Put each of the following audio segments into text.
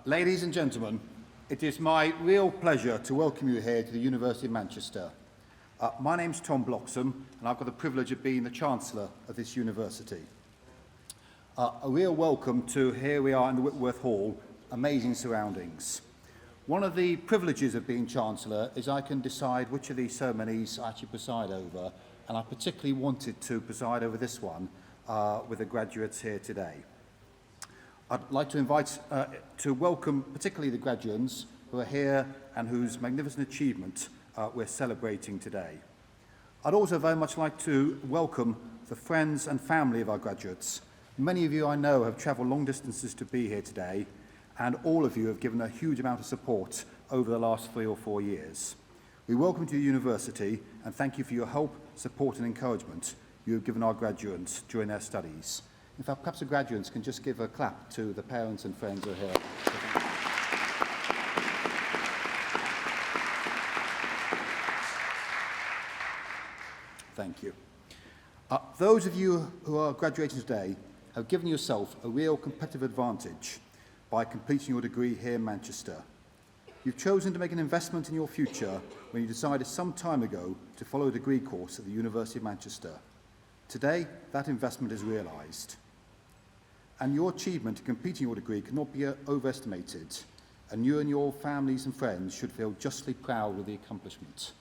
Ladies and gentlemen, it is my real pleasure to welcome you here to the University of Manchester. My name's Tom Bloxham, and I've got the privilege of being the Chancellor of this university. A real welcome to here we are in the Whitworth Hall, amazing surroundings. One of the privileges of being Chancellor is I can decide which of these ceremonies I actually preside over, and I particularly wanted to preside over this one with the graduates here today. I'd like to invite to welcome particularly the graduates who are here and whose magnificent achievement we're celebrating today. I'd also very much like to welcome the friends and family of our graduates. Many of you I know have travelled long distances to be here today, and all of you have given a huge amount of support over the last 3 or 4 years. We welcome you to the university and thank you for your help, support and encouragement you have given our graduates during their studies. In fact, perhaps the graduates can just give a clap to the parents and friends who are here. Thank you. Those of you who are graduating today have given yourself a real competitive advantage by completing your degree here in Manchester. You've chosen to make an investment in your future when you decided some time ago to follow a degree course at the University of Manchester. Today, that investment is realised. And your achievement in completing your degree cannot be overestimated, and you and your families and friends should feel justly proud of the accomplishment.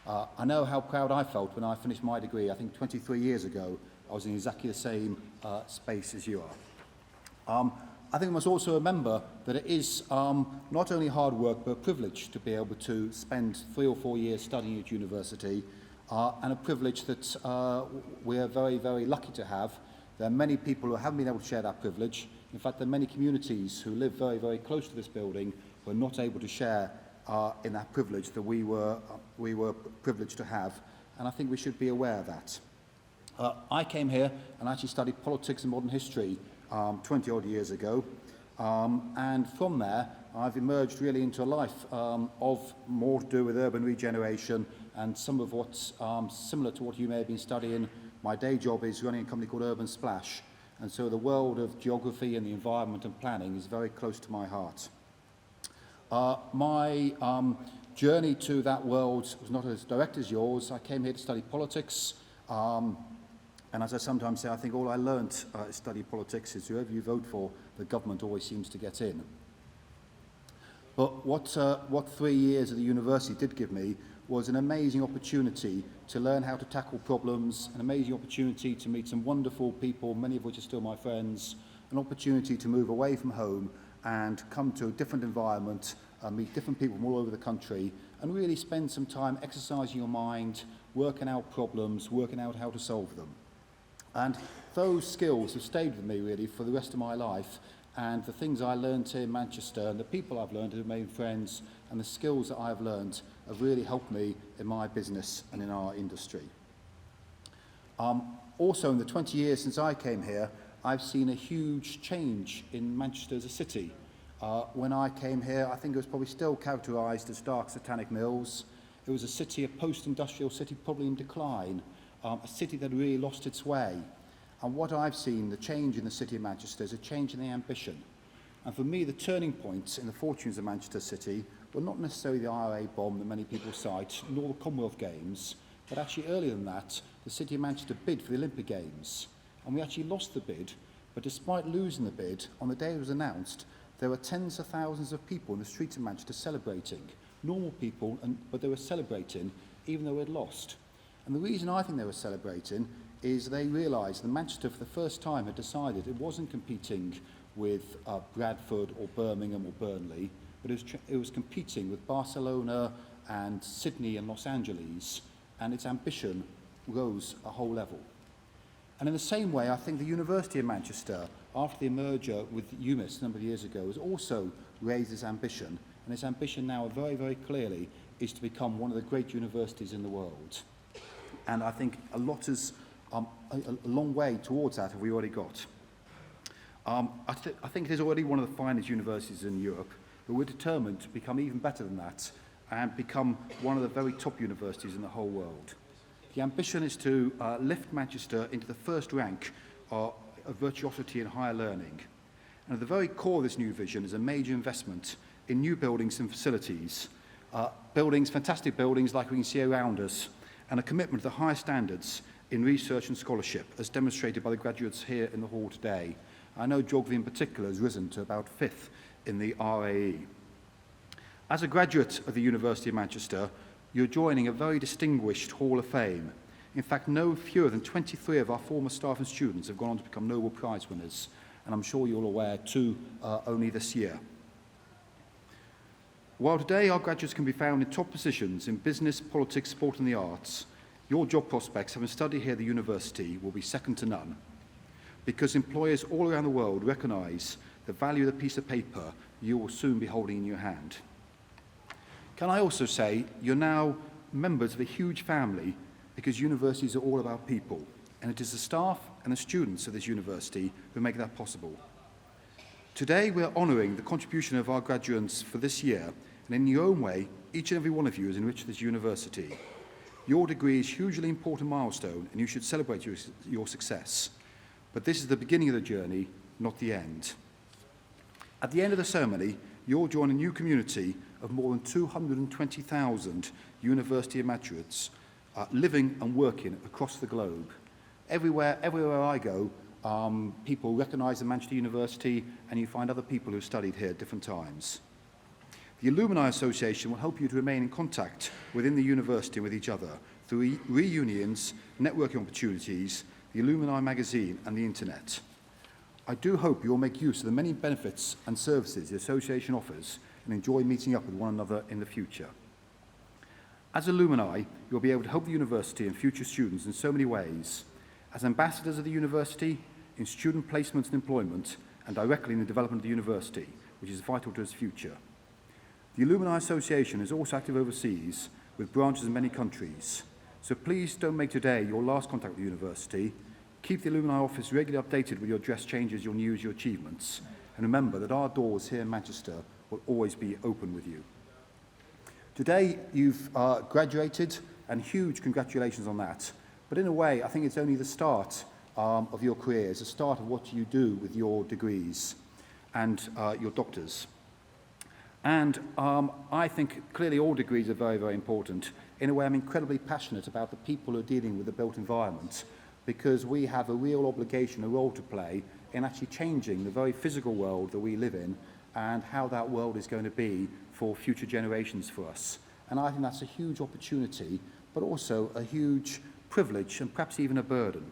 I know how proud I felt when I finished my degree. I think 23 years ago, I was in exactly the same space as you are. I think we must also remember that it is not only hard work, but a privilege to be able to spend 3 or 4 years studying at university, and a privilege that we are very, very lucky to have. There are many people who haven't been able to share that privilege. In fact, there are many communities who live very, very close to this building who are not able to share in that privilege that we were privileged to have, and I think we should be aware of that. I came here and actually studied politics and modern history 20-odd years ago, and from there I've emerged really into a life of more to do with urban regeneration and some of what's similar to what you may have been studying. My day job is running a company called Urban Splash, and so the world of geography and the environment and planning is very close to my heart. My journey to that world was not as direct as yours. I came here to study politics, and as I sometimes say, I think all I learnt study politics is whoever you vote for, the government always seems to get in. But what 3 years at the university did give me was an amazing opportunity to learn how to tackle problems, an amazing opportunity to meet some wonderful people, many of which are still my friends, an opportunity to move away from home and come to a different environment, meet different people from all over the country, and really spend some time exercising your mind, working out problems, working out how to solve them. And those skills have stayed with me really for the rest of my life, and the things I learned here in Manchester and the people I've learned have made friends, and the skills that I've learned have really helped me in my business and in our industry. Also, in the 20 years since I came here, I've seen a huge change in Manchester as a city. When I came here, I think it was probably still characterised as dark satanic mills. It was a city, a post-industrial city, probably in decline, a city that really lost its way. And what I've seen, the change in the city of Manchester, is a change in the ambition. And for me, the turning points in the fortunes of Manchester City were not necessarily the IRA bomb that many people cite, nor the Commonwealth Games, but actually earlier than that, the City of Manchester bid for the Olympic Games. And we actually lost the bid, but despite losing the bid, on the day it was announced, there were tens of thousands of people in the streets of Manchester celebrating. Normal people, but they were celebrating even though we'd lost. And the reason I think they were celebrating is they realised that Manchester for the first time had decided it wasn't competing with Bradford or Birmingham or Burnley, but it was competing with Barcelona and Sydney and Los Angeles, and its ambition rose a whole level. And in the same way, I think the University of Manchester, after the merger with UMIS a number of years ago, has also raised its ambition, and its ambition now very, very clearly is to become one of the great universities in the world. And I think a long way towards that have we already got. I think it is already one of the finest universities in Europe, but we're determined to become even better than that and become one of the very top universities in the whole world. The ambition is to lift Manchester into the first rank of virtuosity in higher learning. And at the very core of this new vision is a major investment in new buildings and facilities. Buildings, fantastic buildings like we can see around us, and a commitment to the highest standards in research and scholarship, as demonstrated by the graduates here in the hall today. I know geography in particular has risen to about 5th in the RAE. As a graduate of the University of Manchester, you're joining a very distinguished Hall of Fame. In fact, no fewer than 23 of our former staff and students have gone on to become Nobel Prize winners, and I'm sure you're aware 2 only this year. While today our graduates can be found in top positions in business, politics, sport and the arts, your job prospects, having studied here at the university, will be second to none, because employers all around the world recognise the value of the piece of paper you will soon be holding in your hand. Can I also say you're now members of a huge family, because universities are all about people, and it is the staff and the students of this university who make that possible. Today we are honouring the contribution of our graduates for this year, and in your own way, each and every one of you has enriched this university. Your degree is a hugely important milestone, and you should celebrate your success. But this is the beginning of the journey, not the end. At the end of the ceremony, you'll join a new community of more than 220,000 university graduates living and working across the globe. Everywhere I go, people recognise the Manchester University, and you find other people who have studied here at different times. The Alumni Association will help you to remain in contact within the university and with each other through reunions, networking opportunities, the Alumni magazine and the internet. I do hope you will make use of the many benefits and services the association offers and enjoy meeting up with one another in the future. As alumni, you'll be able to help the university and future students in so many ways, as ambassadors of the university, in student placements and employment, and directly in the development of the university, which is vital to its future. The Alumni Association is also active overseas, with branches in many countries. So please don't make today your last contact with the university. Keep the Alumni Office regularly updated with your dress changes, your news, your achievements. And remember that our doors here in Manchester will always be open with you. Today, you've graduated, and huge congratulations on that. But in a way, I think it's only the start of your careers, the start of what you do with your degrees and your doctors. And I think clearly all degrees are very, very important. In a way, I'm incredibly passionate about the people who are dealing with the built environment, because we have a real obligation, a role to play in actually changing the very physical world that we live in and how that world is going to be for future generations for us. And I think that's a huge opportunity, but also a huge privilege and perhaps even a burden.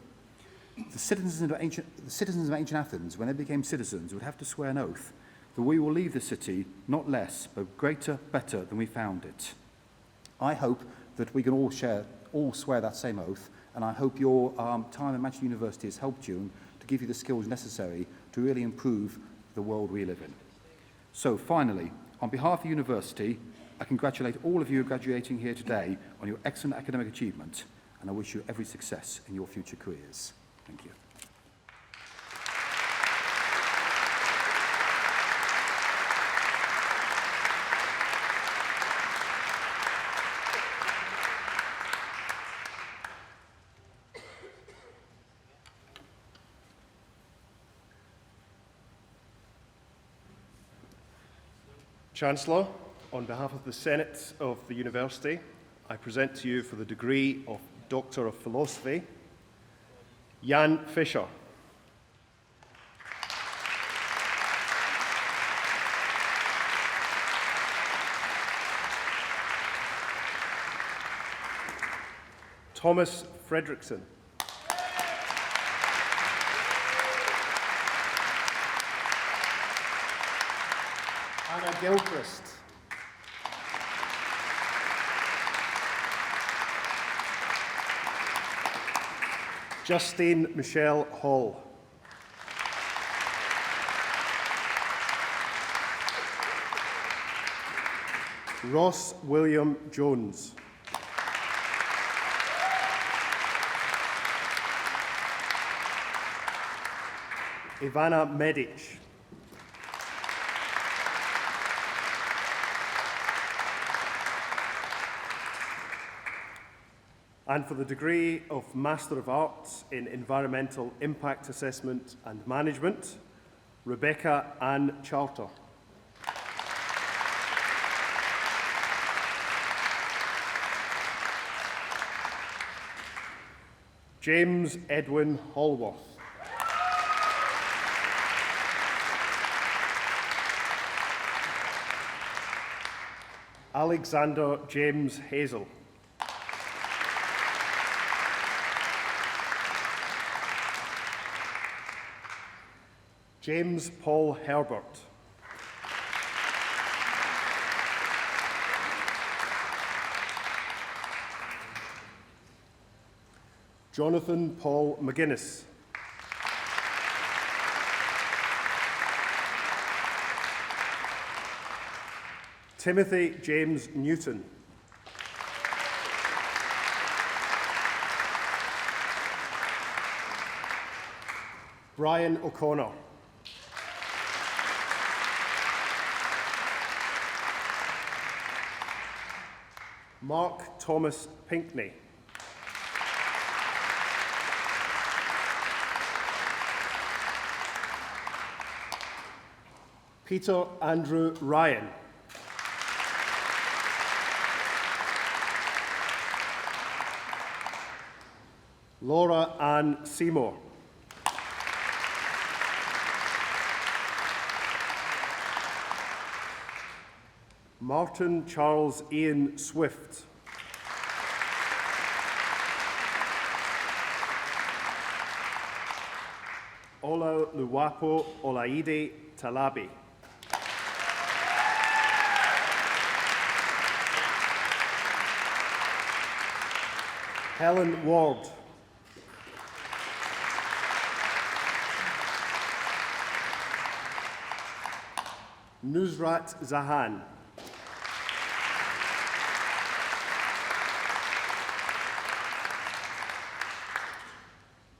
The citizens of ancient Athens, when they became citizens, would have to swear an oath that we will leave the city not less, but greater, better than we found it. I hope that we can all swear that same oath, and I hope your time at Manchester University has helped you to give you the skills necessary to really improve the world we live in. So finally, on behalf of the university, I congratulate all of you graduating here today on your excellent academic achievement, and I wish you every success in your future careers. Thank you. Chancellor, on behalf of the Senate of the University, I present to you for the degree of Doctor of Philosophy, Jan Fischer. Thomas Fredrickson. Anna Gilchrist. Justine Michelle Hall. Ross William Jones. Ivana Medic. And for the degree of Master of Arts in Environmental Impact Assessment and Management, Rebecca Ann Charter. James Edwin Hallworth. Alexander James Hazel. James Paul Herbert. Jonathan Paul McGuinness. Timothy James Newton. Brian O'Connor. Mark Thomas Pinkney. Peter Andrew Ryan. Laura Ann Seymour. Martin Charles Ian Swift. Ola Luwapo Olaide Talabi. Helen Ward. Nusrat Zahan.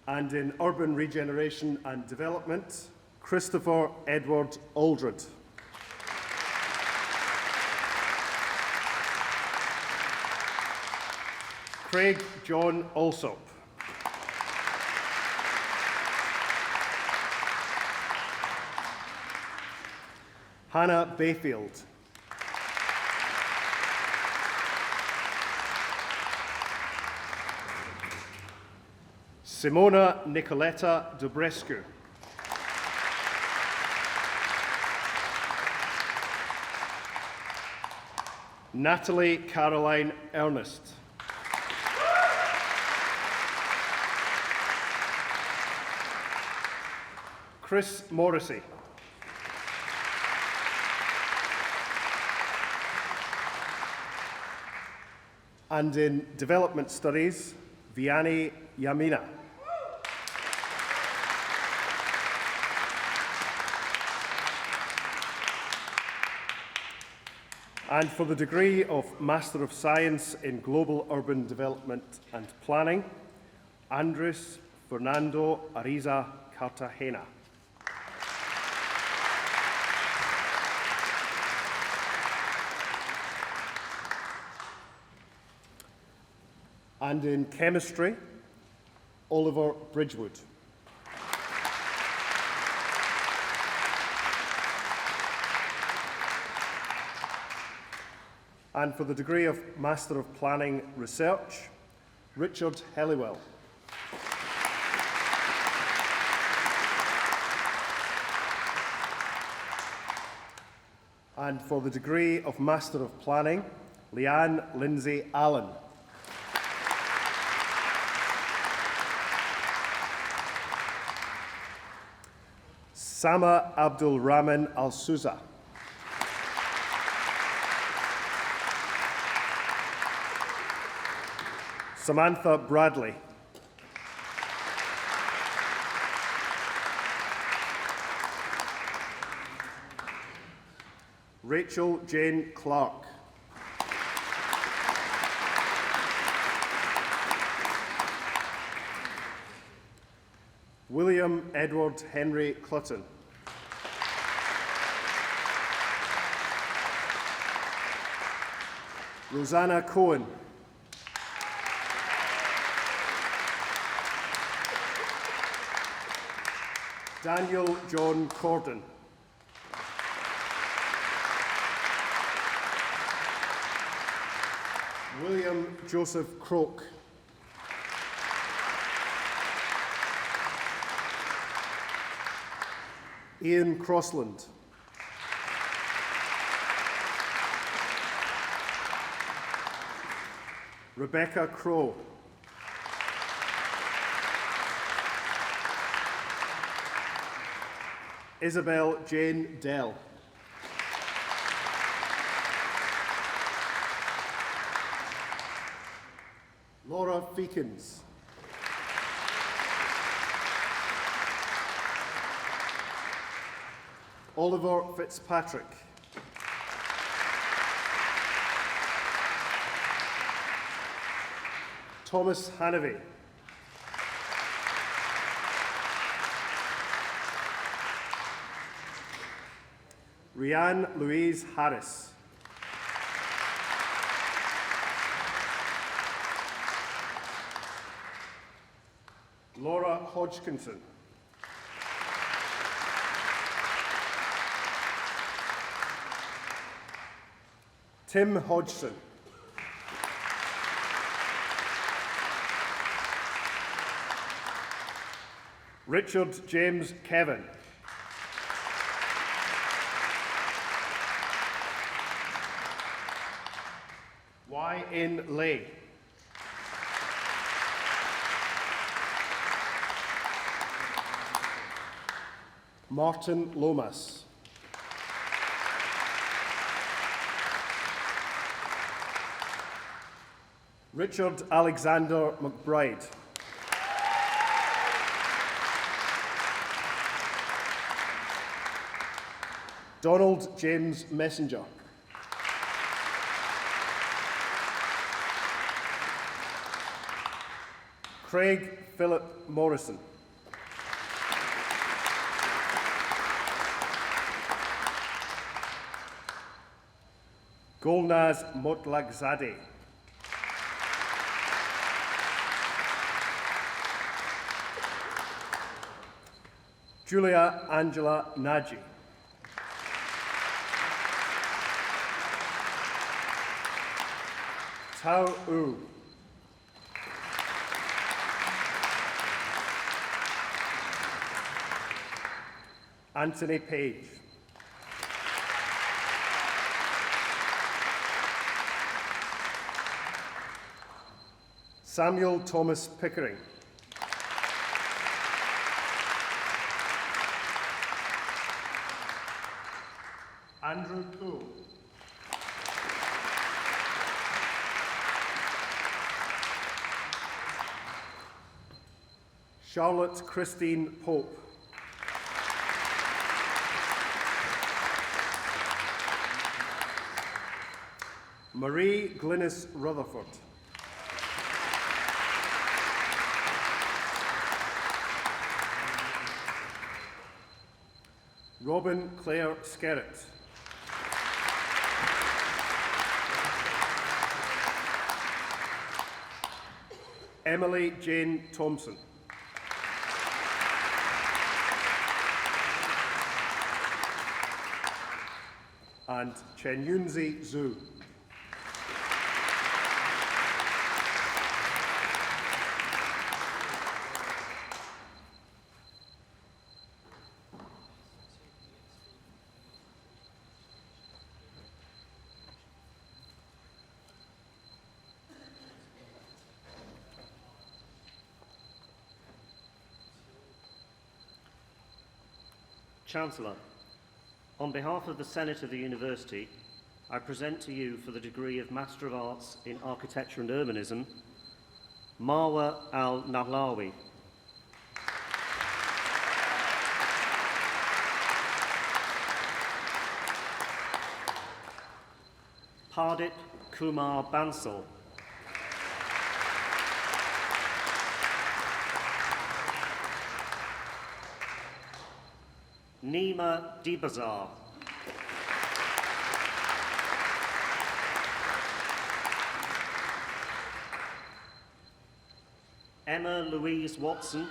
And in urban regeneration and development, Christopher Edward Aldred. Craig John Alsop. Hannah Bayfield. Simona Nicoletta Dobrescu. Natalie Caroline Ernest. Chris Morrissey. And in development studies, Vianney Yamina. And for the degree of Master of Science in Global Urban Development and Planning, Andres Fernando Ariza Cartagena. And in chemistry, Oliver Bridgewood. And for the degree of Master of Planning Research, Richard Helliwell. And for the degree of Master of Planning, Leanne Lindsay Allen. Sama Abdul Rahman Al-Souza. Samantha Bradley. Rachel Jane Clark. William Edward Henry Clutton. Rosanna Cohen. Daniel John Corden. William Joseph Croke. Ian Crossland. Rebecca Crowe. Isabel Jane Dell. Laura Feekins. Oliver Fitzpatrick. Thomas Hanavy. Rianne Louise Harris. Laura Hodgkinson. Tim Hodgson. Richard James Kevin. Y.N. Lay. Martin Lomas. Richard Alexander McBride. Donald James Messenger. Craig Philip Morrison. Golnaz Motlagzadeh. Julia Angela Nagy. Tao U. Anthony Page. Samuel Thomas Pickering. Andrew Poole. Charlotte Christine Pope. Marie Glynis Rutherford. Robin Claire Skerritt. Emily Jane Thompson. And Chenyunzi Zhu. Chancellor, on behalf of the Senate of the University, I present to you for the degree of Master of Arts in Architecture and Urbanism, Marwa Al-Nahlawi. Pardip Kumar Bansal. Nima Dibazar. Emma Louise Watson.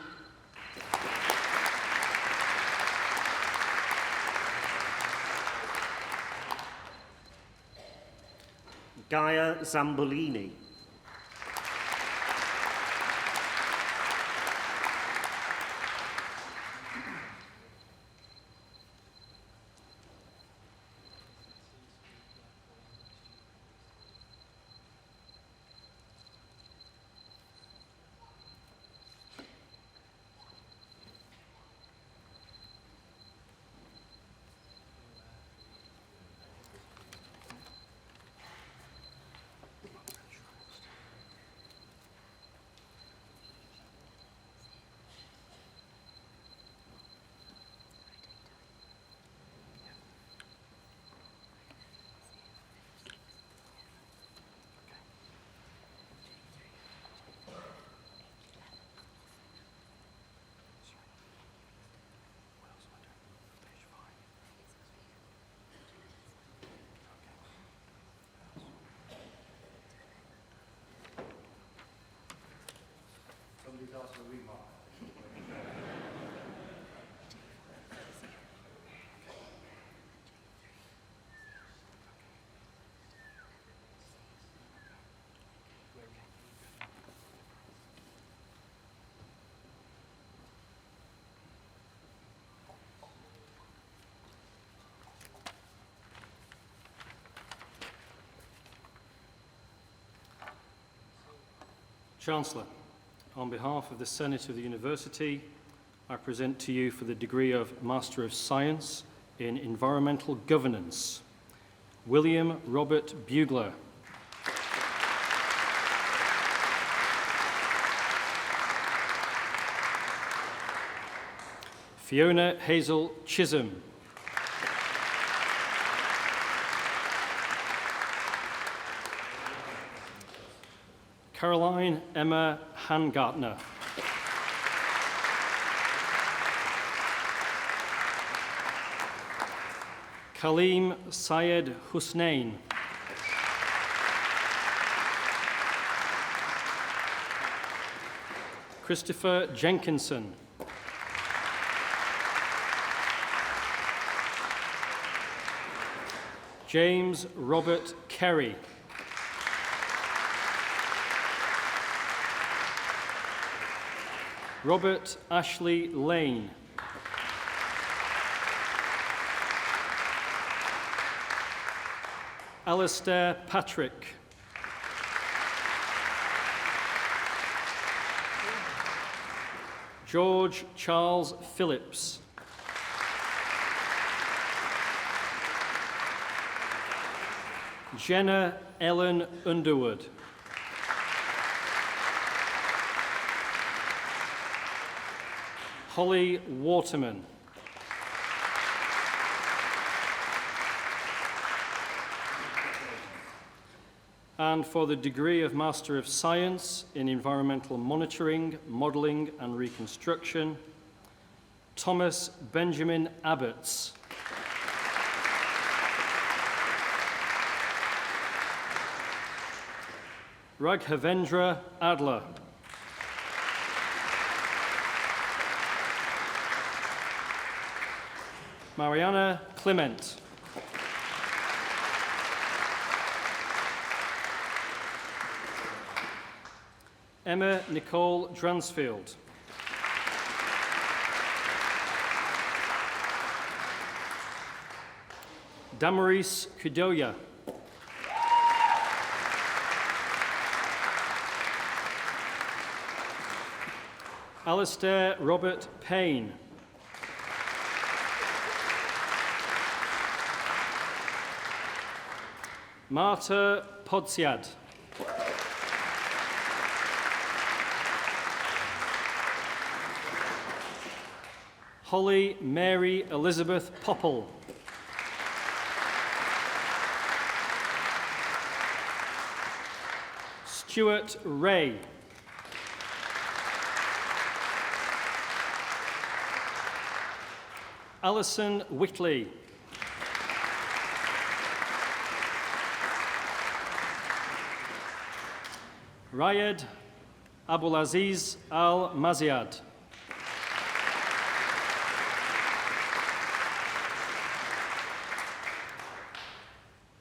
Gaia Zambolini. Somebody's asked for a remark. Chancellor, on behalf of the Senate of the University, I present to you for the degree of Master of Science in Environmental Governance, William Robert Bugler. Fiona Hazel Chisholm. Caroline Emma Hangartner. Kaleem Syed Husnain. Christopher Jenkinson. James Robert Kerry. Robert Ashley Lane. Alistair Patrick. George Charles Phillips. Jenna Ellen Underwood. Holly Waterman. And for the degree of Master of Science in Environmental Monitoring, Modelling and Reconstruction, Thomas Benjamin Abbots. Raghavendra Adler. Mariana Clement. Emma Nicole Dransfield. Damaris Kudoya. Alistair Robert Payne. Marta Podsiad. Holly Mary Elizabeth Popple. Stuart Ray. Alison Whitley. Rayed Abulaziz Al-Maziad.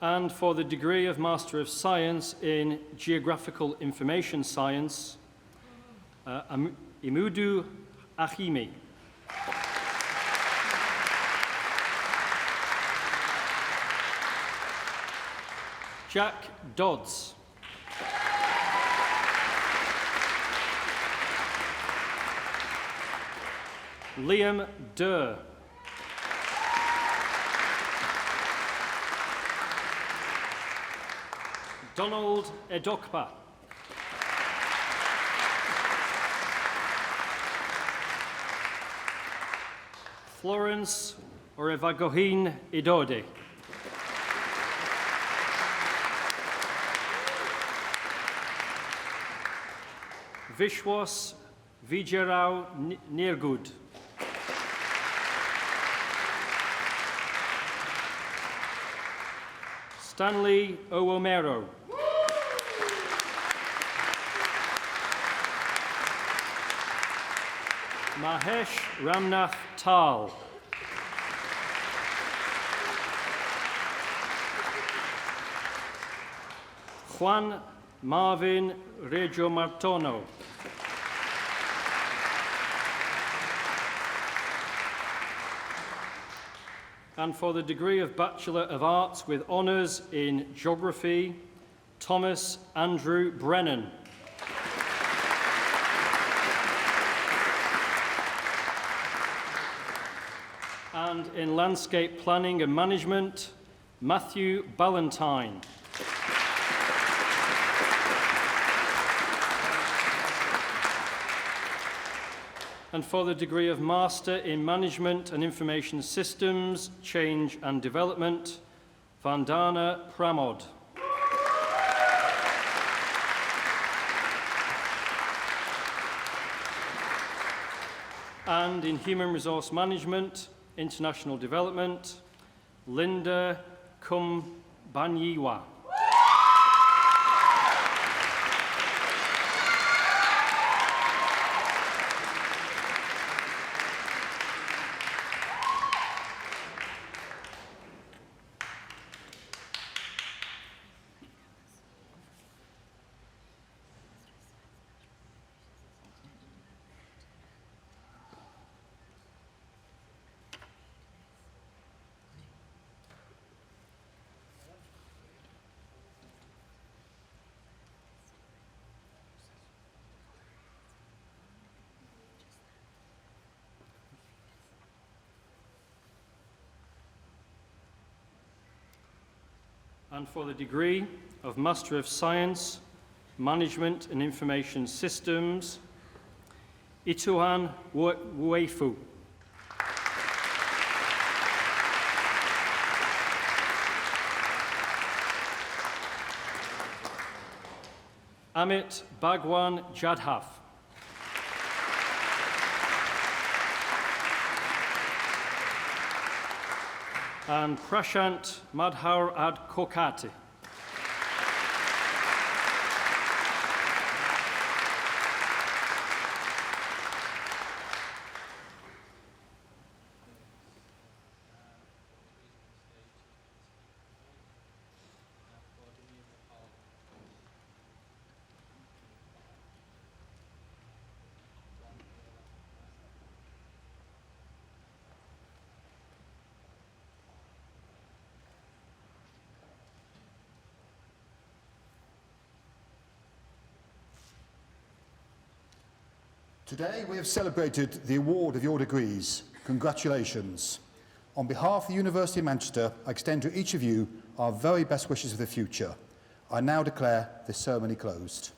And for the degree of Master of Science in Geographical Information Science, Imudu Achimi. Jack Dodds. Liam Durr. Donald Edokpa. Florence Orevagohin Idode. Vishwas Vijayarao Nirgud. Stanley Owomero. Mahesh Ramnath Tal. Juan Marvin Reggio Martono. And for the degree of Bachelor of Arts with honours in Geography, Thomas Andrew Brennan. And in Landscape Planning and Management, Matthew Ballantyne. And for the degree of Master in Management and Information Systems, Change and Development, Vandana Pramod. And in Human Resource Management, International Development, Linda Kumbanyiwa. And for the degree of Master of Science, Management and Information Systems, Ituan Uefu. Amit Bhagwan Jadhav. And Prashant Madhur Ad Kokati. Today we have celebrated the award of your degrees. Congratulations. On behalf of the University of Manchester, I extend to each of you our very best wishes for the future. I now declare this ceremony closed.